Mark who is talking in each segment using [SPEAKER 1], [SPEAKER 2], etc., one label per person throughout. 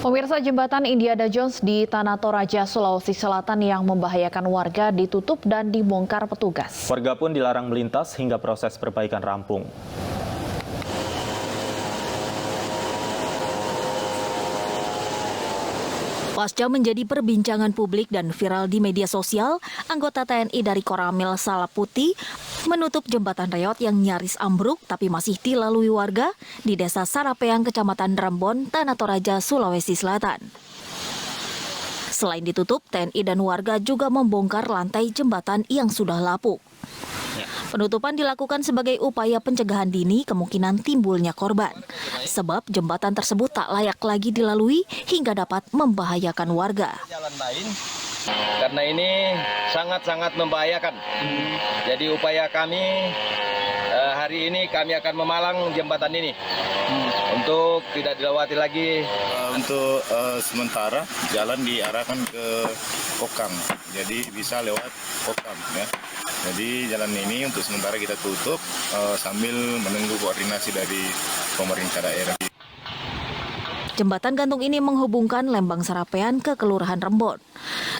[SPEAKER 1] Pemirsa, jembatan Indiana Jones di Tanah Toraja, Sulawesi Selatan yang membahayakan warga ditutup dan dibongkar petugas.
[SPEAKER 2] Warga pun dilarang melintas hingga proses perbaikan rampung.
[SPEAKER 3] Pasca menjadi perbincangan publik dan viral di media sosial, anggota TNI dari Koramil Salaputi menutup jembatan reot yang nyaris ambruk tapi masih dilalui warga di Desa Sarapeang, Kecamatan Rembon, Tanah Toraja, Sulawesi Selatan. Selain ditutup, TNI dan warga juga membongkar lantai jembatan yang sudah lapuk. Penutupan dilakukan sebagai upaya pencegahan dini kemungkinan timbulnya korban. Sebab jembatan tersebut tak layak lagi dilalui hingga dapat membahayakan warga.
[SPEAKER 4] Jalan lain, karena ini sangat-sangat membahayakan. Jadi upaya kami hari ini kami akan memalang jembatan ini untuk tidak dilewati lagi.
[SPEAKER 5] Untuk sementara jalan diarahkan ke Kokang, jadi bisa lewat Kokang ya. Jadi jalan ini untuk sementara kita tutup sambil menunggu koordinasi dari pemerintah daerah.
[SPEAKER 3] Jembatan gantung ini menghubungkan Lembang Sarapean ke Kelurahan Rembon.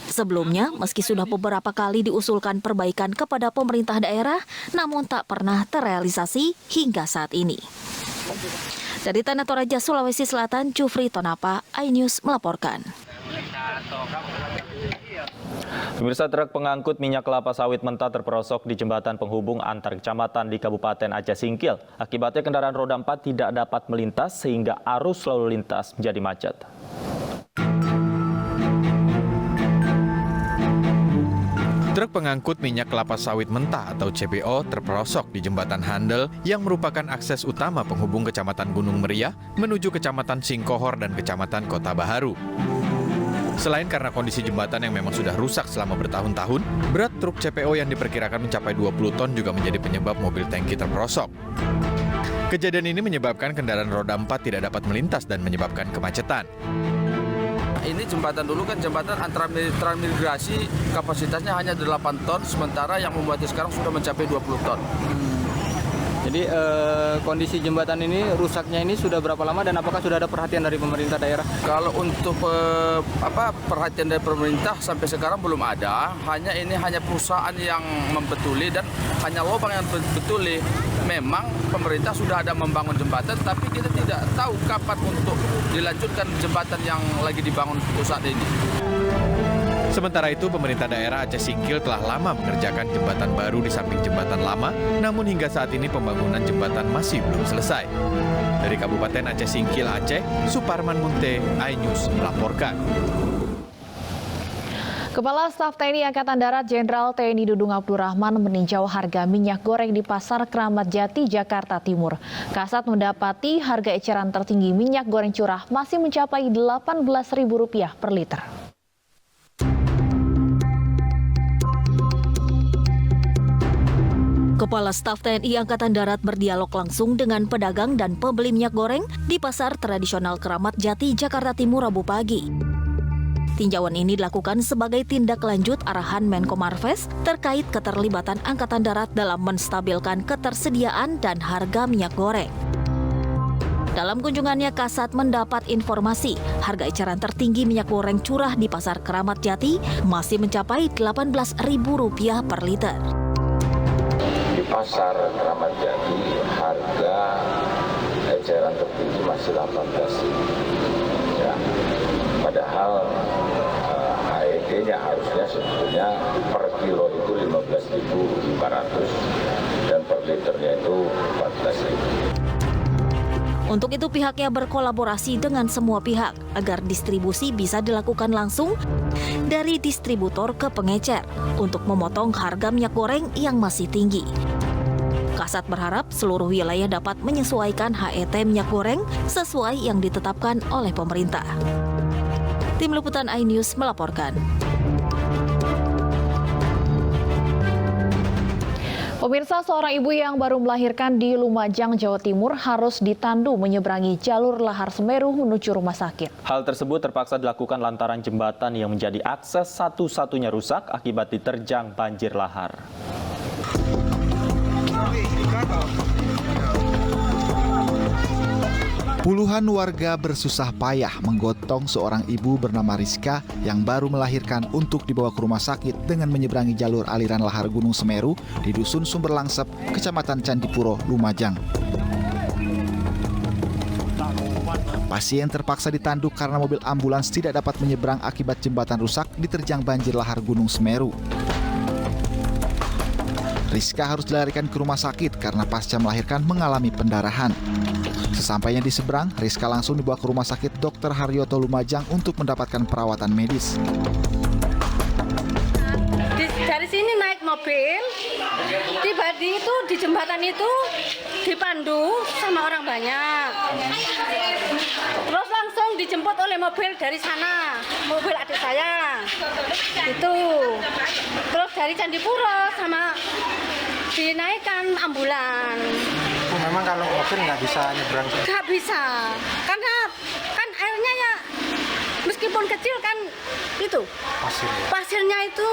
[SPEAKER 3] Sebelumnya, meski sudah beberapa kali diusulkan perbaikan kepada pemerintah daerah, namun tak pernah terrealisasi hingga saat ini. Dari Tanah Toraja, Sulawesi Selatan, Jufri Tonapa, iNews melaporkan.
[SPEAKER 2] Pemirsa, truk pengangkut minyak kelapa sawit mentah terperosok di jembatan penghubung antar kecamatan di Kabupaten Aceh Singkil. Akibatnya kendaraan roda 4 tidak dapat melintas sehingga arus lalu lintas menjadi macet.
[SPEAKER 6] Truk pengangkut minyak kelapa sawit mentah atau CPO terperosok di jembatan Handel yang merupakan akses utama penghubung Kecamatan Gunung Meriah menuju Kecamatan Singkohor dan Kecamatan Kota Baharu. Selain karena kondisi jembatan yang memang sudah rusak selama bertahun-tahun, berat truk CPO yang diperkirakan mencapai 20 ton juga menjadi penyebab mobil tangki terperosok. Kejadian ini menyebabkan kendaraan roda 4 tidak dapat melintas dan menyebabkan kemacetan.
[SPEAKER 4] Ini jembatan dulu kan jembatan antara transmigrasi kapasitasnya hanya 8 ton, sementara yang membuatnya sekarang sudah mencapai 20 ton.
[SPEAKER 7] Jadi kondisi jembatan ini rusaknya ini sudah berapa lama dan apakah sudah ada perhatian dari pemerintah daerah?
[SPEAKER 4] Kalau untuk perhatian dari pemerintah sampai sekarang belum ada. Hanya perusahaan yang membetuli dan hanya lubang yang betuli. Memang pemerintah sudah ada membangun jembatan, tapi kita tidak tahu kapan untuk dilanjutkan jembatan yang lagi dibangun saat ini.
[SPEAKER 6] Sementara itu, pemerintah daerah Aceh Singkil telah lama mengerjakan jembatan baru di samping jembatan lama, namun hingga saat ini pembangunan jembatan masih belum selesai. Dari Kabupaten Aceh Singkil, Aceh, Suparman Munte, iNews melaporkan.
[SPEAKER 1] Kepala Staf TNI Angkatan Darat Jenderal TNI Dudung Abdurrahman meninjau harga minyak goreng di Pasar Kramat Jati, Jakarta Timur. Kasat mendapati harga eceran tertinggi minyak goreng curah masih mencapai Rp18.000 per liter.
[SPEAKER 3] Kepala Staf TNI Angkatan Darat berdialog langsung dengan pedagang dan pembeli minyak goreng di Pasar Tradisional Kramat Jati, Jakarta Timur, Rabu pagi. Tinjauan ini dilakukan sebagai tindak lanjut arahan Menko Marves terkait keterlibatan Angkatan Darat dalam menstabilkan ketersediaan dan harga minyak goreng. Dalam kunjungannya, Kasat mendapat informasi harga eceran tertinggi minyak goreng curah di Pasar Kramat Jati masih mencapai Rp18.000 per liter.
[SPEAKER 8] Di Pasar Kramat Jati harga eceran tertinggi masih 18.000. Ya. Padahal HET-nya harusnya sebetulnya per kilo itu 15.500 dan per liternya itu 14.000.
[SPEAKER 3] Untuk itu pihaknya berkolaborasi dengan semua pihak agar distribusi bisa dilakukan langsung dari distributor ke pengecer untuk memotong harga minyak goreng yang masih tinggi. Kasat berharap seluruh wilayah dapat menyesuaikan HET minyak goreng sesuai yang ditetapkan oleh pemerintah. Tim Liputan iNews melaporkan.
[SPEAKER 1] Pemirsa, seorang ibu yang baru melahirkan di Lumajang, Jawa Timur harus ditandu menyeberangi jalur lahar Semeru menuju rumah sakit.
[SPEAKER 2] Hal tersebut terpaksa dilakukan lantaran jembatan yang menjadi akses satu-satunya rusak akibat diterjang banjir lahar.
[SPEAKER 9] Puluhan warga bersusah payah menggotong seorang ibu bernama Rizka yang baru melahirkan untuk dibawa ke rumah sakit dengan menyeberangi jalur aliran lahar Gunung Semeru di Dusun Sumber Langsep, Kecamatan Candipuro, Lumajang. Pasien terpaksa ditanduk karena mobil ambulans tidak dapat menyeberang akibat jembatan rusak diterjang banjir lahar Gunung Semeru. Rizka harus dilarikan ke rumah sakit karena pasca melahirkan mengalami pendarahan. Sesampainya di seberang, Rizka langsung dibawa ke rumah sakit Dr. Haryoto Lumajang untuk mendapatkan perawatan medis.
[SPEAKER 10] Dari sini naik mobil, tiba di jembatan itu dipandu sama orang banyak. Terus langsung dijemput oleh mobil dari sana, mobil adik saya. Itu. Terus dari Candipuro sama dinaikkan ambulan.
[SPEAKER 11] Memang kalau mobil nggak bisa nyebrang?
[SPEAKER 10] Nggak bisa, karena kan airnya ya meskipun kecil kan itu pasirnya itu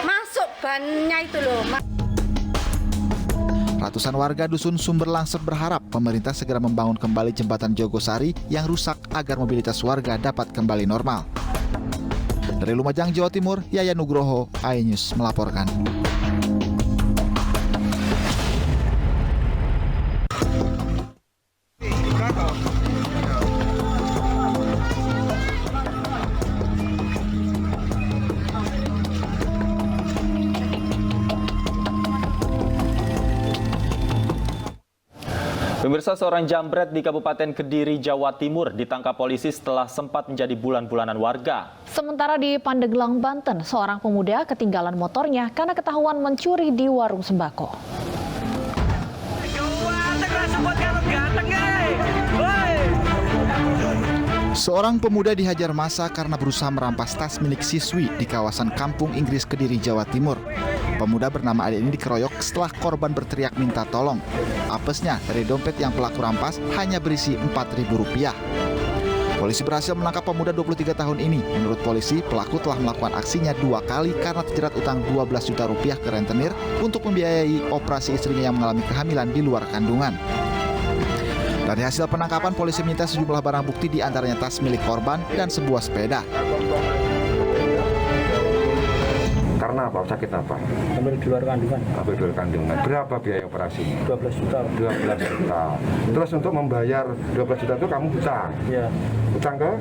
[SPEAKER 10] masuk bannya itu loh.
[SPEAKER 9] Ratusan warga Dusun Sumber Langsep berharap pemerintah segera membangun kembali jembatan Jogosari yang rusak agar mobilitas warga dapat kembali normal. Dari Lumajang, Jawa Timur, Yayan Nugroho, iNews melaporkan.
[SPEAKER 2] Pemirsa, seorang jambret di Kabupaten Kediri, Jawa Timur ditangkap polisi setelah sempat menjadi bulan-bulanan warga.
[SPEAKER 1] Sementara di Pandeglang, Banten, seorang pemuda ketinggalan motornya karena ketahuan mencuri di warung sembako.
[SPEAKER 9] Seorang pemuda dihajar massa karena berusaha merampas tas milik siswi di kawasan Kampung Inggris, Kediri, Jawa Timur. Pemuda bernama Ade ini dikeroyok setelah korban berteriak minta tolong. Apesnya, dari dompet yang pelaku rampas hanya berisi Rp4.000. Polisi berhasil menangkap pemuda 23 tahun ini. Menurut polisi, pelaku telah melakukan aksinya 2 kali karena terjerat utang Rp12 juta ke rentenir untuk membiayai operasi istrinya yang mengalami kehamilan di luar kandungan. Dari hasil penangkapan, polisi menyita sejumlah barang bukti, di antaranya tas milik korban dan sebuah sepeda.
[SPEAKER 11] Karena apa? Sakit apa?
[SPEAKER 12] Hamil di luar kandungan.
[SPEAKER 11] Hamil di luar kandungan. Berapa biaya operasinya?
[SPEAKER 12] 12 juta.
[SPEAKER 11] 12 juta. Terus untuk membayar 12 juta itu kamu hutang?
[SPEAKER 12] Iya.
[SPEAKER 11] Hutang ke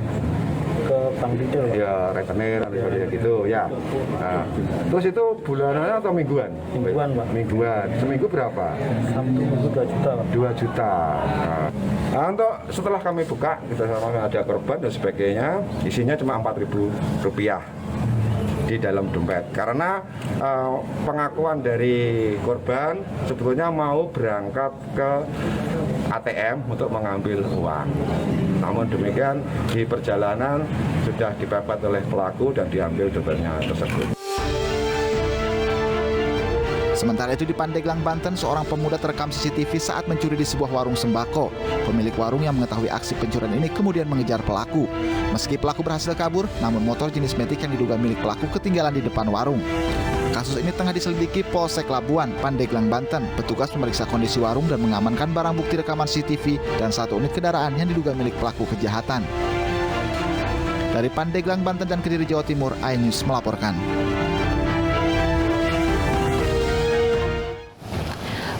[SPEAKER 12] Bank Bidel.
[SPEAKER 11] Ya, rentenir atau seperti gitu ya. Nah, terus itu bulanan atau mingguan?
[SPEAKER 12] Mingguan, Pak.
[SPEAKER 11] Mingguan. Seminggu berapa?
[SPEAKER 12] Sabtu minggu 2 juta.
[SPEAKER 11] 2 juta. Nah, untuk setelah kami buka, kita sama ada korban dan sebagainya, isinya cuma Rp4.000 di dalam dompet. Karena pengakuan dari korban sebetulnya mau berangkat ke ATM untuk mengambil uang. Namun demikian di perjalanan sudah dibabat oleh pelaku dan diambil dompetnya tersebut.
[SPEAKER 9] Sementara itu di Pandeglang, Banten, seorang pemuda terekam CCTV saat mencuri di sebuah warung sembako. Pemilik warung yang mengetahui aksi pencurian ini kemudian mengejar pelaku. Meski pelaku berhasil kabur, namun motor jenis Matic yang diduga milik pelaku ketinggalan di depan warung. Kasus ini tengah diselidiki Polsek Labuan, Pandeglang, Banten. Petugas memeriksa kondisi warung dan mengamankan barang bukti rekaman CCTV dan 1 unit kendaraan yang diduga milik pelaku kejahatan. Dari Pandeglang, Banten dan Kediri, Jawa Timur, iNews melaporkan.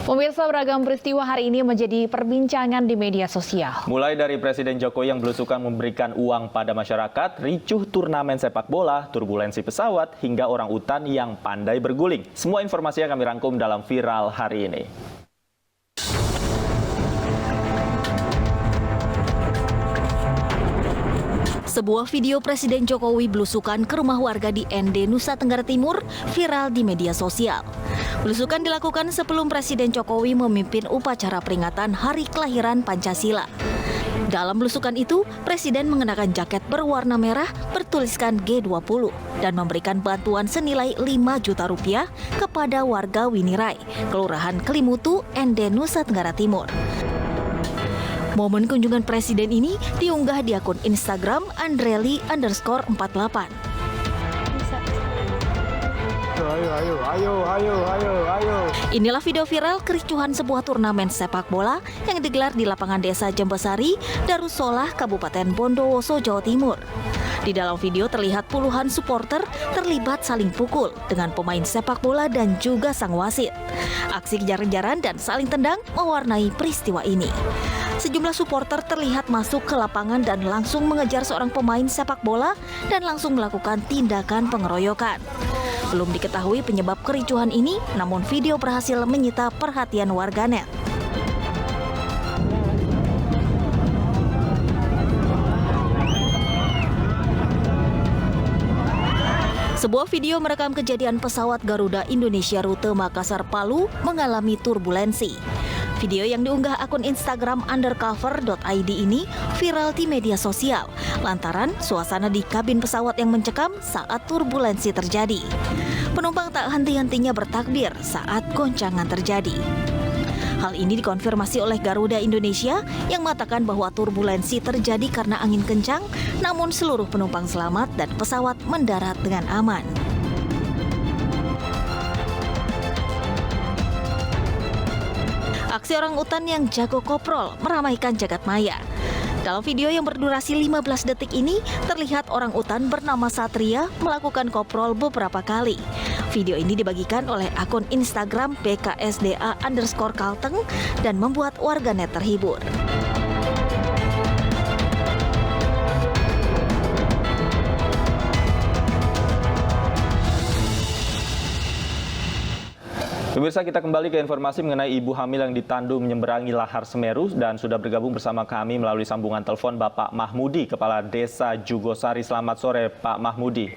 [SPEAKER 1] Pemirsa, beragam peristiwa hari ini menjadi perbincangan di media sosial.
[SPEAKER 2] Mulai dari Presiden Jokowi yang belusukan memberikan uang pada masyarakat, ricuh turnamen sepak bola, turbulensi pesawat, hingga orang utan yang pandai berguling. Semua informasi yang kami rangkum dalam Viral hari ini.
[SPEAKER 3] Sebuah video Presiden Jokowi belusukan ke rumah warga di ND, Nusa Tenggara Timur viral di media sosial. Belusukan dilakukan sebelum Presiden Jokowi memimpin upacara peringatan Hari Kelahiran Pancasila. Dalam belusukan itu, Presiden mengenakan jaket berwarna merah bertuliskan G20 dan memberikan bantuan senilai Rp5 juta kepada warga Winirai, Kelurahan Kelimutu, ND, Nusa Tenggara Timur. Momen kunjungan Presiden ini diunggah di akun Instagram Andreli_48. Inilah video viral kericuhan sebuah turnamen sepak bola yang digelar di lapangan desa Jembesari, Darussolah, Kabupaten Bondowoso, Jawa Timur. Di dalam video terlihat puluhan supporter terlibat saling pukul dengan pemain sepak bola dan juga sang wasit. Aksi kejar-kejaran dan saling tendang mewarnai peristiwa ini. Sejumlah supporter terlihat masuk ke lapangan dan langsung mengejar seorang pemain sepak bola dan langsung melakukan tindakan pengeroyokan. Belum diketahui penyebab kericuhan ini, namun video berhasil menyita perhatian warganet. Sebuah video merekam kejadian pesawat Garuda Indonesia rute Makassar-Palu mengalami turbulensi. Video yang diunggah akun Instagram undercover.id ini viral di media sosial lantaran suasana di kabin pesawat yang mencekam saat turbulensi terjadi. Penumpang tak henti-hentinya bertakbir saat goncangan terjadi. Hal ini dikonfirmasi oleh Garuda Indonesia yang mengatakan bahwa turbulensi terjadi karena angin kencang, namun seluruh penumpang selamat dan pesawat mendarat dengan aman. Aksi orang utan yang jago koprol meramaikan jagat maya. Dalam video yang berdurasi 15 detik ini, terlihat orang utan bernama Satria melakukan koprol beberapa kali. Video ini dibagikan oleh akun Instagram BKSDA_Kalteng dan membuat warganet terhibur.
[SPEAKER 2] Pemirsa, kita kembali ke informasi mengenai ibu hamil yang ditandu menyeberangi lahar Semeru dan sudah bergabung bersama kami melalui sambungan telepon Bapak Mahmudi, Kepala Desa Jugosari. Selamat sore, Pak Mahmudi.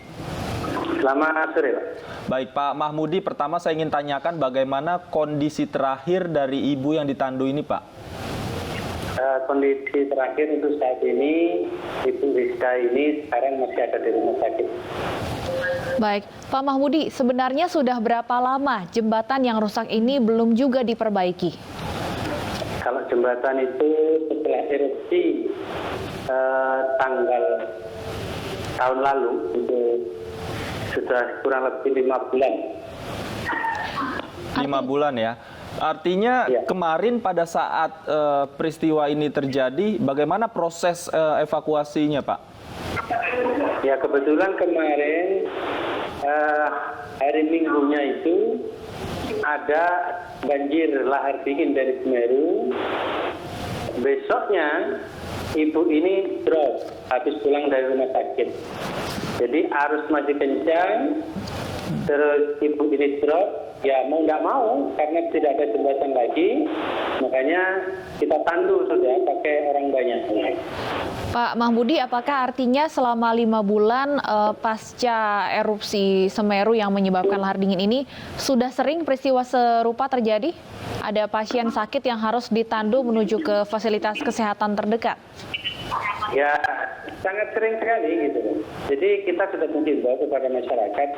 [SPEAKER 13] Selamat sore, Pak.
[SPEAKER 2] Baik, Pak Mahmudi, pertama saya ingin tanyakan bagaimana kondisi terakhir dari ibu yang ditandu ini, Pak?
[SPEAKER 13] Kondisi terakhir untuk saat ini, Ibu Rizka ini sekarang masih ada di rumah sakit.
[SPEAKER 1] Baik, Pak Mahmudi, sebenarnya sudah berapa lama jembatan yang rusak ini belum juga diperbaiki?
[SPEAKER 13] Kalau jembatan itu setelah erupsi tanggal tahun lalu, itu sudah kurang lebih 5 bulan.
[SPEAKER 2] 5 bulan ya? Artinya ya. Kemarin pada saat peristiwa ini terjadi, bagaimana proses evakuasinya, Pak?
[SPEAKER 13] Ya, kebetulan kemarin hari Minggunya itu ada banjir lahar dingin dari Semeru. Besoknya ibu ini drop habis pulang dari rumah sakit. Jadi arus masih kencang, terus ibu ini drop. Ya mau nggak mau karena tidak ada jembatan lagi, makanya kita tandu sudah pakai orang banyak.
[SPEAKER 1] Pak Mahmudi, apakah artinya selama 5 bulan pasca erupsi Semeru yang menyebabkan lahar dingin ini sudah sering peristiwa serupa terjadi? Ada pasien sakit yang harus ditandu menuju ke fasilitas kesehatan terdekat?
[SPEAKER 13] Ya, sangat sering sekali gitu. Jadi kita sudah mengimbau kepada masyarakat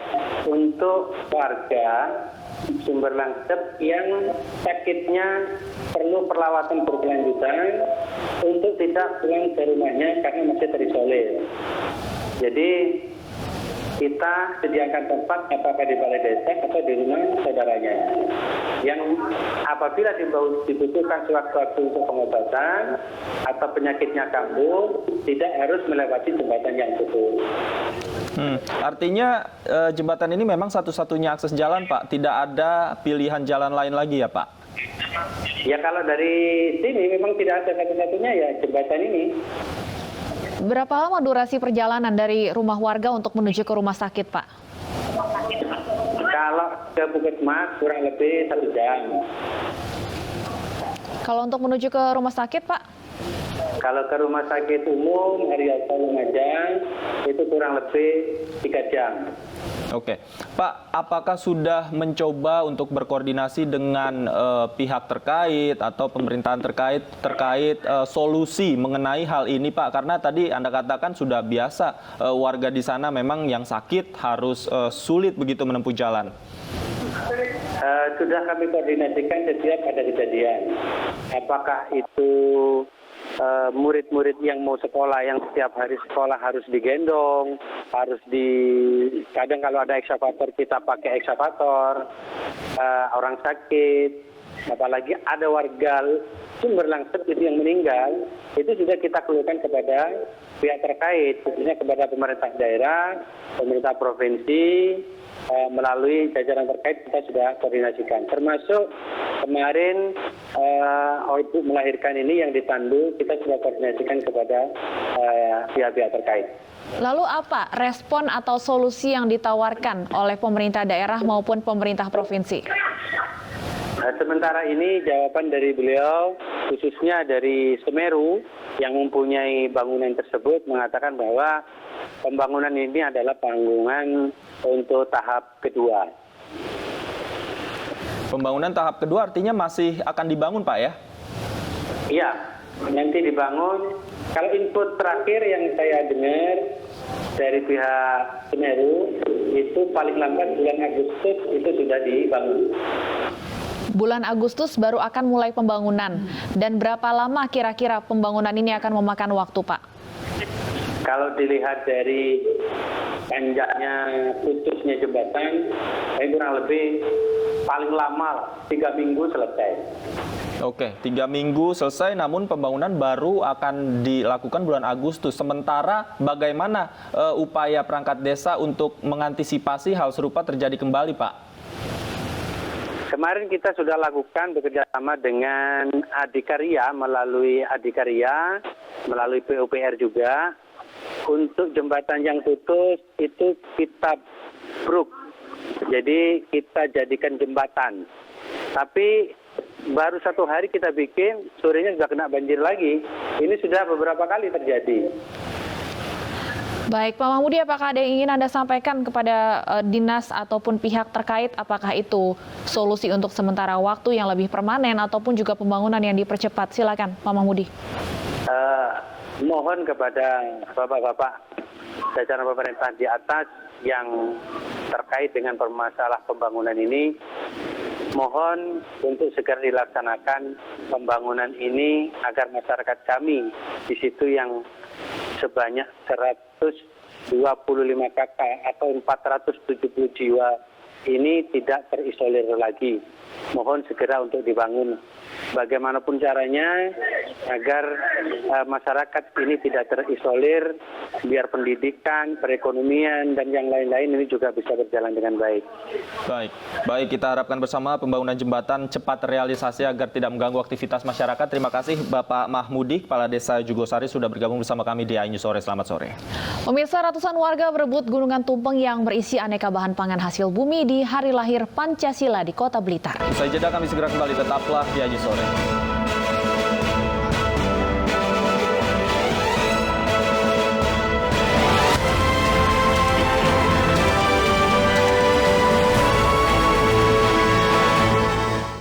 [SPEAKER 13] untuk warga sumber langsep yang sakitnya perlu perawatan berkelanjutan untuk tidak pulang ke rumahnya karena masih terisolir. Jadi kita sediakan tempat apakah di balai desa atau di rumah saudaranya. Yang apabila dibutuhkan sewaktu-waktu untuk pengobatan atau penyakitnya kambuh, tidak harus melewati jembatan yang tutup.
[SPEAKER 2] Artinya jembatan ini memang satu-satunya akses jalan, Pak. Tidak ada pilihan jalan lain lagi ya, Pak?
[SPEAKER 13] Ya kalau dari sini memang tidak ada satu-satunya ya jembatan ini.
[SPEAKER 1] Berapa lama durasi perjalanan dari rumah warga untuk menuju ke rumah sakit, Pak?
[SPEAKER 13] Kalau ke Puskesmas kurang lebih 1 jam.
[SPEAKER 1] Kalau untuk menuju ke rumah sakit, Pak?
[SPEAKER 13] Kalau ke rumah sakit umum Haryoto Lumajang itu kurang lebih 3 jam.
[SPEAKER 2] Oke, Pak, apakah sudah mencoba untuk berkoordinasi dengan pihak terkait atau pemerintahan terkait solusi mengenai hal ini, Pak? Karena tadi Anda katakan sudah biasa warga di sana memang yang sakit harus sulit begitu menempuh jalan.
[SPEAKER 13] Sudah kami koordinasikan setiap ada kejadian. Apakah itu murid-murid yang mau sekolah, yang setiap hari sekolah harus digendong, kadang kalau ada ekskavator kita pakai ekskavator, orang sakit, apalagi ada warga Sumber Langset itu yang meninggal, itu sudah kita keluarkan kepada pihak terkait, khususnya kepada pemerintah daerah, pemerintah provinsi, melalui jajaran terkait kita sudah koordinasikan. Termasuk kemarin ibu melahirkan ini yang ditandu, kita sudah koordinasikan kepada pihak-pihak terkait.
[SPEAKER 1] Lalu apa respon atau solusi yang ditawarkan oleh pemerintah daerah maupun pemerintah provinsi?
[SPEAKER 13] Sementara ini jawaban dari beliau, khususnya dari Semeru yang mempunyai bangunan tersebut, mengatakan bahwa pembangunan ini adalah pembangunan untuk tahap kedua.
[SPEAKER 2] Pembangunan tahap kedua artinya masih akan dibangun, Pak, ya?
[SPEAKER 13] Iya, nanti dibangun. Kalau input terakhir yang saya dengar dari pihak Semeru, itu paling lambat bulan Agustus itu sudah dibangun.
[SPEAKER 1] Bulan Agustus baru akan mulai pembangunan. Dan berapa lama kira-kira pembangunan ini akan memakan waktu, Pak?
[SPEAKER 13] Kalau dilihat dari panjangnya putusnya jembatan, kurang lebih paling lama 3 minggu selesai.
[SPEAKER 2] Oke, 3 minggu selesai, namun pembangunan baru akan dilakukan bulan Agustus. Sementara bagaimana upaya perangkat desa untuk mengantisipasi hal serupa terjadi kembali, Pak?
[SPEAKER 13] Kemarin kita sudah lakukan bekerjasama dengan Adikarya, melalui PUPR juga. Untuk jembatan yang putus itu kita bruk, jadi kita jadikan jembatan. Tapi baru 1 hari kita bikin, sorenya sudah kena banjir lagi. Ini sudah beberapa kali terjadi.
[SPEAKER 1] Baik, Pak Mahmudi, apakah ada yang ingin Anda sampaikan kepada dinas ataupun pihak terkait? Apakah itu solusi untuk sementara waktu yang lebih permanen ataupun juga pembangunan yang dipercepat? Silakan, Pak Mahmudi.
[SPEAKER 13] Mohon kepada Bapak-Bapak jajaran pemerintah di atas yang terkait dengan permasalahan pembangunan ini, mohon untuk segera dilaksanakan pembangunan ini agar masyarakat kami di situ yang sebanyak 125 kakak atau 470 jiwa ini tidak terisolir lagi. Mohon segera untuk dibangun bagaimanapun caranya agar masyarakat ini tidak terisolir, biar pendidikan, perekonomian, dan yang lain-lain ini juga bisa berjalan dengan baik.
[SPEAKER 2] Baik, kita harapkan bersama pembangunan jembatan cepat terrealisasi agar tidak mengganggu aktivitas masyarakat. Terima kasih Bapak Mahmudi, Kepala Desa Jugosari, sudah bergabung bersama kami di iNews Sore. Selamat sore.
[SPEAKER 1] Pemirsa, ratusan warga berebut gunungan tumpeng yang berisi aneka bahan pangan hasil bumi di hari lahir Pancasila di Kota Blitar.
[SPEAKER 2] Usai jeda kami segera kembali, tetaplah di iNews Sore.